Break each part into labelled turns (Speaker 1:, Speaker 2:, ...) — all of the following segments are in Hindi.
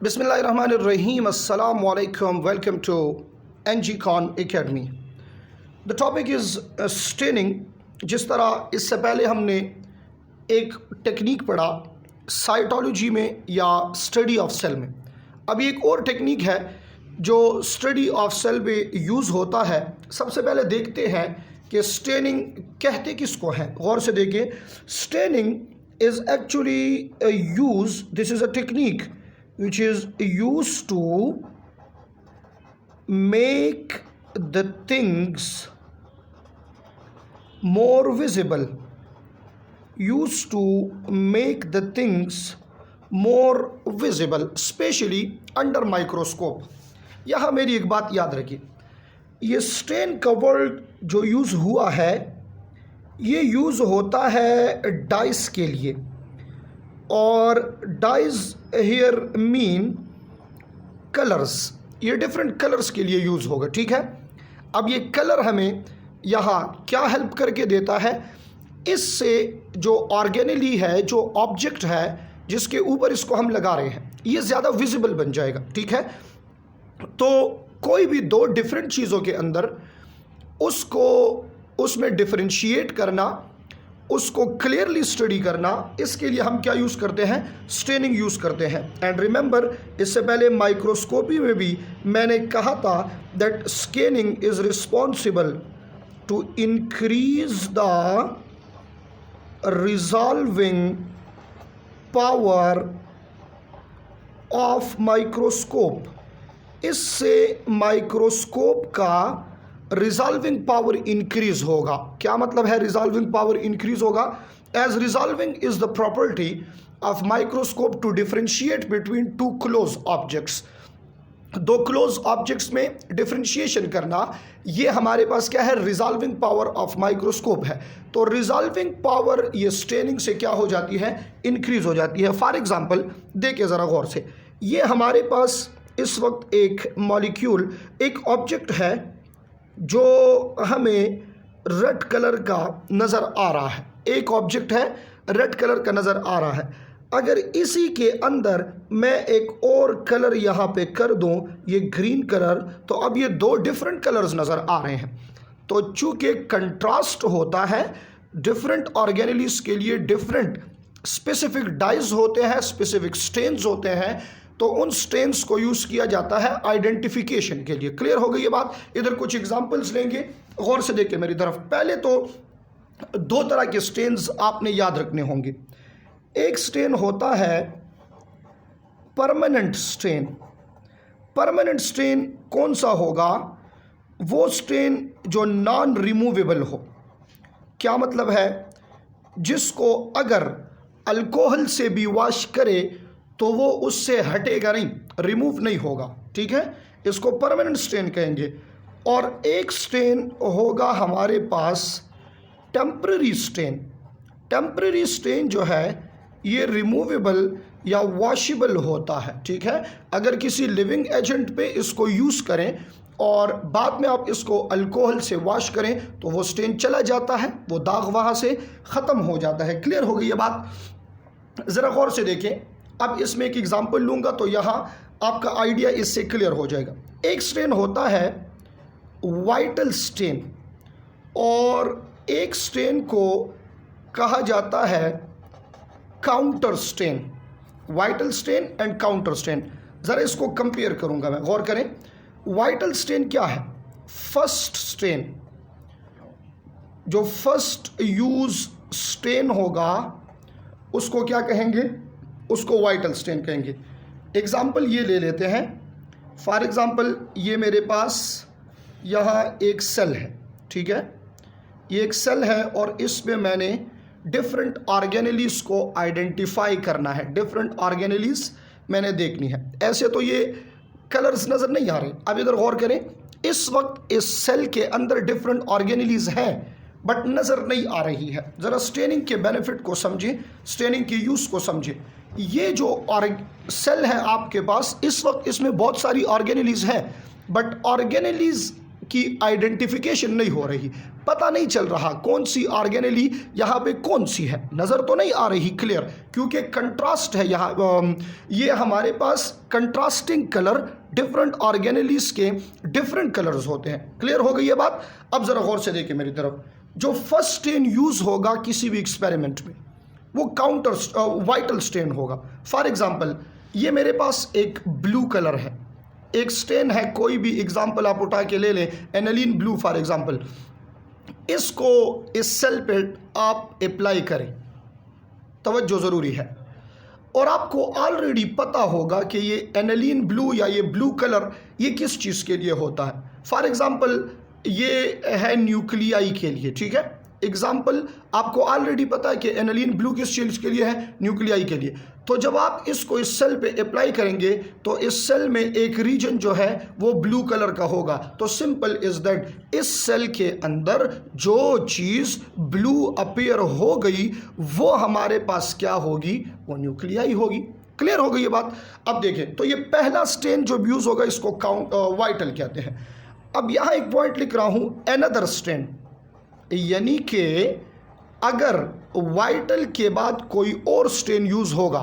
Speaker 1: Bismillahirrahmanirrahim. Assalamu alaikum. Welcome to NG Khan Academy. The topic is staining. जिस तरह इससे पहले हमने एक टेक्निक पढ़ा साइटोलॉजी में या स्टडी ऑफ सेल में, अभी एक और टेक्निक है जो स्टडी ऑफ सेल में यूज़ होता है। सबसे पहले देखते हैं कि स्टेनिंग कहते किसको हैं। गौर से देखिए, staining is actually use, this is a technique which is used to make the things more visible, used to make the things more visible, especially under microscope। यहाँ मेरी एक बात याद रखिए, ये स्टेन का वर्ड जो यूज़ हुआ है ये यूज़ होता है डाइस के लिए, और डाइज हियर मीन कलर्स। ये डिफरेंट कलर्स के लिए यूज़ होगा, ठीक है। अब ये कलर हमें यहाँ क्या हेल्प करके देता है, इससे जो ऑर्गेनली है, जो ऑब्जेक्ट है जिसके ऊपर इसको हम लगा रहे हैं, ये ज़्यादा विजिबल बन जाएगा, ठीक है। तो कोई भी दो डिफरेंट चीज़ों के अंदर उसको उसमें डिफरेंशिएट करना, उसको क्लियरली स्टडी करना, इसके लिए हम क्या यूज़ करते हैं, स्टेनिंग यूज़ करते हैं। एंड रिमेंबर, इससे पहले माइक्रोस्कोपी में भी मैंने कहा था that staining is responsible to increase the resolving power of microscope. इससे माइक्रोस्कोप का रिजॉल्विंग पावर इंक्रीज होगा। क्या मतलब है रिजॉल्विंग पावर इंक्रीज होगा? As resolving is the property of microscope to differentiate between two close objects. दो क्लोज ऑब्जेक्ट्स में डिफरेंशिएशन करना, ये हमारे पास क्या है, रिजॉल्विंग पावर ऑफ माइक्रोस्कोप है। तो रिजॉल्विंग पावर ये स्टेनिंग से क्या हो जाती है, इंक्रीज हो जाती है। फॉर एग्जाम्पल देखिए ज़रा गौर से, ये हमारे पास इस वक्त एक मॉलिक्यूल, एक ऑब्जेक्ट है जो हमें रेड कलर का नज़र आ रहा है। एक ऑब्जेक्ट है रेड कलर का नज़र आ रहा है। अगर इसी के अंदर मैं एक और कलर यहाँ पे कर दूँ, ये ग्रीन कलर, तो अब ये दो डिफरेंट कलर्स नज़र आ रहे हैं। तो चूँकि कंट्रास्ट होता है, डिफरेंट ऑर्गेनेलिस के लिए डिफरेंट स्पेसिफिक डाइज होते हैं, स्पेसिफिक स्टेन्स होते हैं, तो उन स्टेन्स को यूज़ किया जाता है आइडेंटिफिकेशन के लिए। क्लियर हो गई ये बात? इधर कुछ एग्जांपल्स लेंगे, गौर से देखिए मेरी तरफ। पहले तो दो तरह के स्टेन्स आपने याद रखने होंगे। एक स्टेन होता है परमानेंट स्टेन। परमानेंट स्टेन कौन सा होगा? वो स्टेन जो नॉन रिमूवेबल हो। क्या मतलब है? जिसको अगर अल्कोहल से भी वॉश करे तो वो उससे हटेगा नहीं, रिमूव नहीं होगा, ठीक है। इसको परमानेंट स्टेन कहेंगे। और एक स्टेन होगा हमारे पास टेम्पररी स्टेन। टेम्पररी स्टेन जो है ये रिमूवेबल या वॉशेबल होता है, ठीक है। अगर किसी लिविंग एजेंट पे इसको यूज़ करें और बाद में आप इसको अल्कोहल से वॉश करें तो वो स्टेन चला जाता है, वो दाग वहाँ से ख़त्म हो जाता है। क्लियर हो गई ये बात? ज़रा गौर से देखें। अब इसमें एक एग्जांपल लूँगा तो यहाँ आपका आइडिया इससे क्लियर हो जाएगा। एक स्टेन होता है वाइटल स्टेन, और एक स्टेन को कहा जाता है counter stain. Vital stain and counter stain, ज़रा इसको कंपेयर करूँगा मैं, गौर करें। वाइटल स्टेन क्या है? फर्स्ट स्टेन, जो फर्स्ट यूज़ स्टेन होगा उसको क्या कहेंगे? उसको वाइटल स्टेन कहेंगे। एग्जाम्पल ये ले लेते हैं। फॉर एग्ज़ाम्पल ये मेरे पास यहाँ एक सेल है, ठीक है। ये एक सेल है और इसमें मैंने डिफरेंट ऑर्गेनेलिस को आइडेंटिफाई करना है, डिफरेंट ऑर्गेनेलिस मैंने देखनी है। ऐसे तो ये कलर्स नज़र नहीं आ रहे। अब इधर गौर करें, इस वक्त इस सेल के अंदर डिफरेंट ऑर्गेनेलिस हैं बट नज़र नहीं आ रही है। ज़रा स्टेनिंग के बेनिफिट को समझें, स्टेनिंग के यूज़ को समझें। ये जो सेल है आपके पास, इस वक्त इसमें बहुत सारी ऑर्गेनेलिस हैं बट ऑर्गेनेलिस की आइडेंटिफिकेशन नहीं हो रही, पता नहीं चल रहा कौन सी ऑर्गेनेली यहाँ पे कौन सी है, नज़र तो नहीं आ रही क्लियर, क्योंकि कंट्रास्ट है यहाँ। ये हमारे पास कंट्रास्टिंग कलर डिफरेंट ऑर्गेनेलीज के डिफरेंट कलर्स होते हैं। क्लियर हो गई ये बात। अब ज़रा गौर से देखिए मेरी तरफ। जो फर्स्ट स्टेन यूज़ होगा किसी भी एक्सपेरिमेंट में वो काउंटर वाइटल स्टेन होगा। फॉर एग्जाम्पल ये मेरे पास एक ब्लू कलर है, एक स्टेन है, कोई भी एग्जाम्पल आप उठा के ले लें, एनालिन ब्लू फॉर एग्जाम्पल। इसको इस सेल पे आप अप्लाई करें, तवज्जो ज़रूरी है, और आपको ऑलरेडी पता होगा कि ये एनालिन ब्लू या ये ब्लू कलर ये किस चीज़ के लिए होता है। फॉर एग्जाम्पल ये है न्यूक्लियाई के लिए, ठीक है। एग्जाम्पल आपको ऑलरेडी पता है कि एनालिन ब्लू किस चीज़ के लिए है, न्यूक्लियाई के लिए। तो जब आप इसको इस सेल पे अप्लाई करेंगे तो इस सेल में एक रीजन जो है वो ब्लू कलर का होगा। तो सिंपल इज दैट इस सेल के अंदर जो चीज़ ब्लू अपीयर हो गई वो हमारे पास क्या होगी, वो न्यूक्लियाई होगी। क्लियर हो गई ये बात। अब देखें तो ये पहला स्टेन जो यूज़ होगा इसको वाइटल कहते हैं। अब यहाँ एक पॉइंट लिख रहा हूँ, एनदर स्टेन, यानी कि अगर वाइटल के बाद कोई और स्टेन यूज होगा,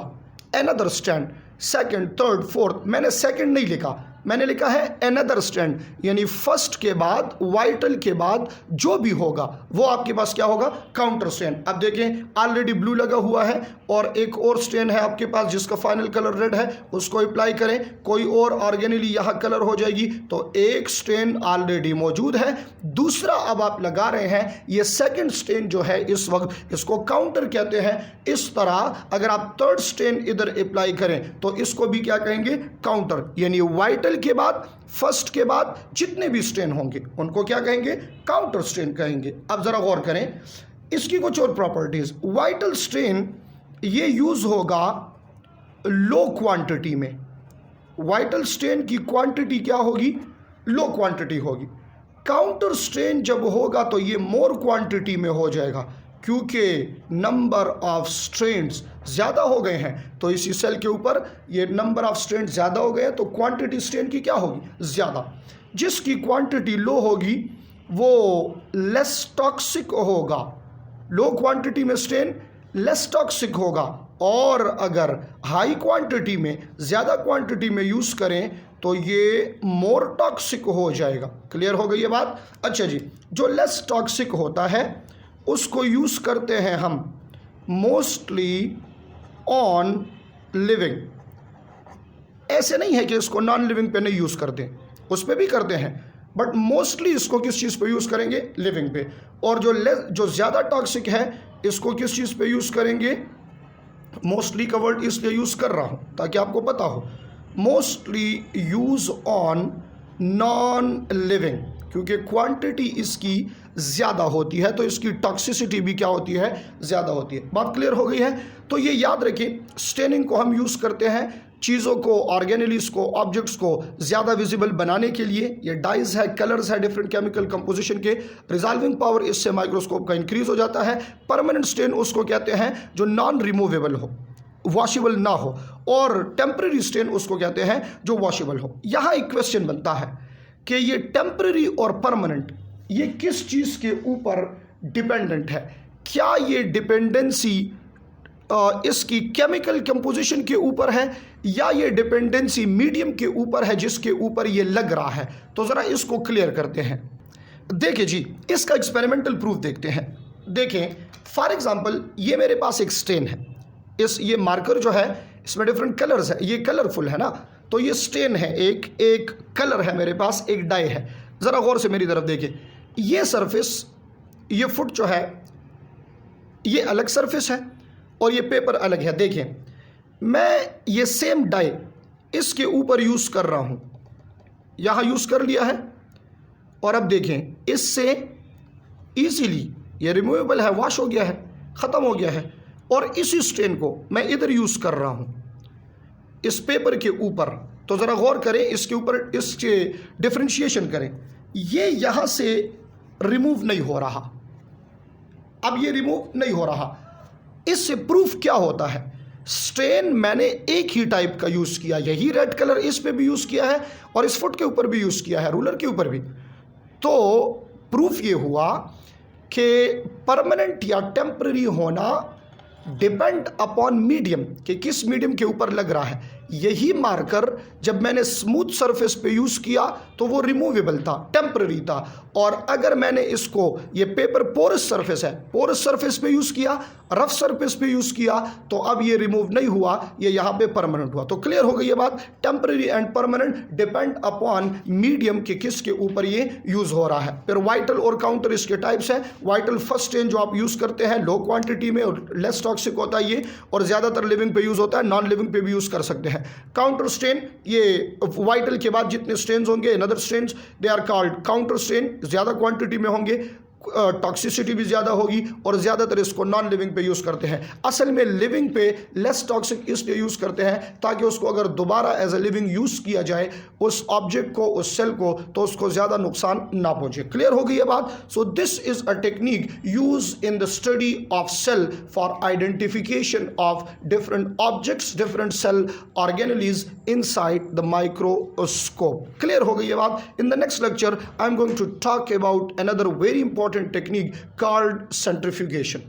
Speaker 1: another stain, second, third, fourth, मैंने सेकंड नहीं लिखा, मैंने लिखा है एनदर स्टेन, यानी फर्स्ट के बाद वाइटल के बाद जो भी होगा वो आपके पास क्या होगा, काउंटर स्टेन। अब देखें ऑलरेडी ब्लू लगा हुआ है और एक और स्टेन है आपके पास जिसका फाइनल कलर रेड है, उसको अप्लाई करें, कोई और ऑर्गेनली यहाँ कलर हो जाएगी। तो एक स्टेन ऑलरेडी मौजूद है, दूसरा अब आप लगा रहे हैं, ये सेकंड स्टेन जो है इस वक्त इसको काउंटर कहते हैं। इस तरह अगर आप थर्ड स्टेन इधर अप्लाई करें तो इसको भी क्या कहेंगे, काउंटर, यानी वाइटल के बाद फर्स्ट के बाद जितने भी स्टेन होंगे उनको क्या कहेंगे, काउंटर स्टेन कहेंगे। अब जरा गौर करें इसकी कुछ और प्रॉपर्टीज। वाइटल स्टेन ये यूज होगा लो क्वांटिटी में, वाइटल स्टेन की क्वांटिटी क्या होगी, लो क्वांटिटी होगी। काउंटर स्टेन जब होगा तो ये मोर क्वांटिटी में हो जाएगा, क्योंकि नंबर ऑफ स्ट्रेंड्स ज़्यादा हो गए हैं। तो इसी सेल के ऊपर ये नंबर ऑफ स्ट्रेंड ज़्यादा हो गए हैं तो क्वांटिटी स्ट्रेन की क्या होगी, ज़्यादा। जिसकी क्वांटिटी लो होगी वो लेस टॉक्सिक होगा, लो क्वांटिटी में स्ट्रेन लेस टॉक्सिक होगा, और अगर हाई क्वांटिटी में, ज़्यादा क्वांटिटी में यूज़ करें तो ये मोर टॉक्सिक हो जाएगा। क्लियर हो गई ये बात। अच्छा जी, जो लेस टॉक्सिक होता है उसको यूज़ करते हैं हम मोस्टली ऑन लिविंग। ऐसे नहीं है कि इसको नॉन लिविंग पे नहीं यूज़ करते, उस पर भी करते हैं, बट मोस्टली इसको किस चीज़ पे यूज़ करेंगे, लिविंग पे। और जो ज़्यादा टॉक्सिक है इसको किस चीज़ पे यूज़ करेंगे, मोस्टली का वर्ड इसलिए यूज़ कर रहा हूँ ताकि आपको पता हो, mostly use on non living, क्योंकि क्वांटिटी इसकी ज़्यादा होती है तो इसकी टॉक्सिसिटी भी क्या होती है, ज़्यादा होती है। बात क्लियर हो गई है। तो ये याद रखें, स्टेनिंग को हम यूज़ करते हैं चीज़ों को, ऑर्गेनेलिस को, ऑब्जेक्ट्स को ज़्यादा विजिबल बनाने के लिए। ये डाइज है, कलर्स है डिफरेंट केमिकल कंपोजिशन के, रिजॉल्विंग पावर इससे माइक्रोस्कोप का इंक्रीज हो जाता है। परमानेंट स्टेन उसको कहते हैं जो नॉन रिमूवेबल हो, वॉशेबल ना हो, और टेम्पररी स्टेन उसको कहते हैं जो वॉशेबल हो। यहाँ एक क्वेश्चन बनता है कि ये टेम्पररी और परमानेंट ये किस चीज़ के ऊपर डिपेंडेंट है। क्या ये डिपेंडेंसी इसकी केमिकल कंपोजिशन के ऊपर है या ये डिपेंडेंसी मीडियम के ऊपर है जिसके ऊपर ये लग रहा है। तो ज़रा इसको क्लियर करते हैं। देखिए जी, इसका एक्सपेरिमेंटल प्रूफ देखते हैं। देखें फॉर एग्जांपल ये मेरे पास एक स्टेन है, ये मार्कर जो है इसमें डिफरेंट कलर्स है, ये कलरफुल है ना, तो ये स्टेन है, एक कलर है मेरे पास, एक डाई है। ज़रा गौर से मेरी तरफ देखिए, ये सरफेस, ये फुट जो है ये अलग सरफेस है और ये पेपर अलग है। देखिए मैं ये सेम डाई इसके ऊपर यूज़ कर रहा हूँ, यहाँ यूज़ कर लिया है, और अब देखें इससे ईजीली ये रिमूवेबल है, वॉश हो गया है, ख़त्म हो गया है। और इसी स्टेन को मैं इधर यूज़ कर रहा हूँ इस पेपर के ऊपर। तो ज़रा गौर करें, इसके ऊपर इसके डिफ्रेंशिएशन करें, ये यहाँ से रिमूव नहीं हो रहा, अब ये रिमूव नहीं हो रहा। इससे प्रूफ क्या होता है, स्टेन मैंने एक ही टाइप का यूज़ किया, यही रेड कलर इस पे भी यूज़ किया है और इस फुट के ऊपर भी यूज़ किया है, रूलर के ऊपर भी। तो प्रूफ ये हुआ कि परमानेंट या टेम्पररी होना डिपेंड अपॉन मीडियम, कि किस मीडियम के ऊपर लग रहा है। यही मार्कर जब मैंने स्मूथ सरफेस पे यूज़ किया तो वो रिमूवेबल था, टेम्पररी था, और अगर मैंने इसको, ये पेपर पोरस सरफेस है, पोरस सरफेस पे यूज़ किया, रफ सरफेस पे यूज़ किया, तो अब ये रिमूव नहीं हुआ, ये यहाँ पे परमानेंट हुआ। तो क्लियर हो गई ये बात, temporary and permanent depend upon medium के किसके ऊपर ये यूज़ हो रहा है। फिर वाइटल और काउंटर इसके टाइप्स हैं। वाइटल फर्स्ट स्ट्रेन जो आप यूज़ करते हैं लो क्वांटिटी में और लेस टॉक्सिक होता है ये, और ज़्यादातर लिविंग पे यूज़ होता है, नॉन लिविंग पे भी यूज़ कर सकते हैं। काउंटर स्ट्रेन, ये वाइटल के बाद जितने स्ट्रेन्स होंगे, another strains they are called counter strain, ज़्यादा क्वांटिटी में होंगे, टॉक्सिसिटी भी ज़्यादा होगी, और ज़्यादातर इसको नॉन लिविंग पे यूज़ करते हैं। असल में लिविंग पे लेस टॉक्सिक इसलिए यूज़ करते हैं ताकि उसको अगर दोबारा एज ए लिविंग यूज़ किया जाए उस ऑब्जेक्ट को, उस सेल को, तो उसको ज़्यादा नुकसान ना पहुँचे। क्लियर हो गई ये बात। So this is a technique use in the study of cell for identification of different objects, different cell organelles inside the microscope. Clear हो गई ये बात। In the next lecture I am going to talk about another very important technique called centrifugation.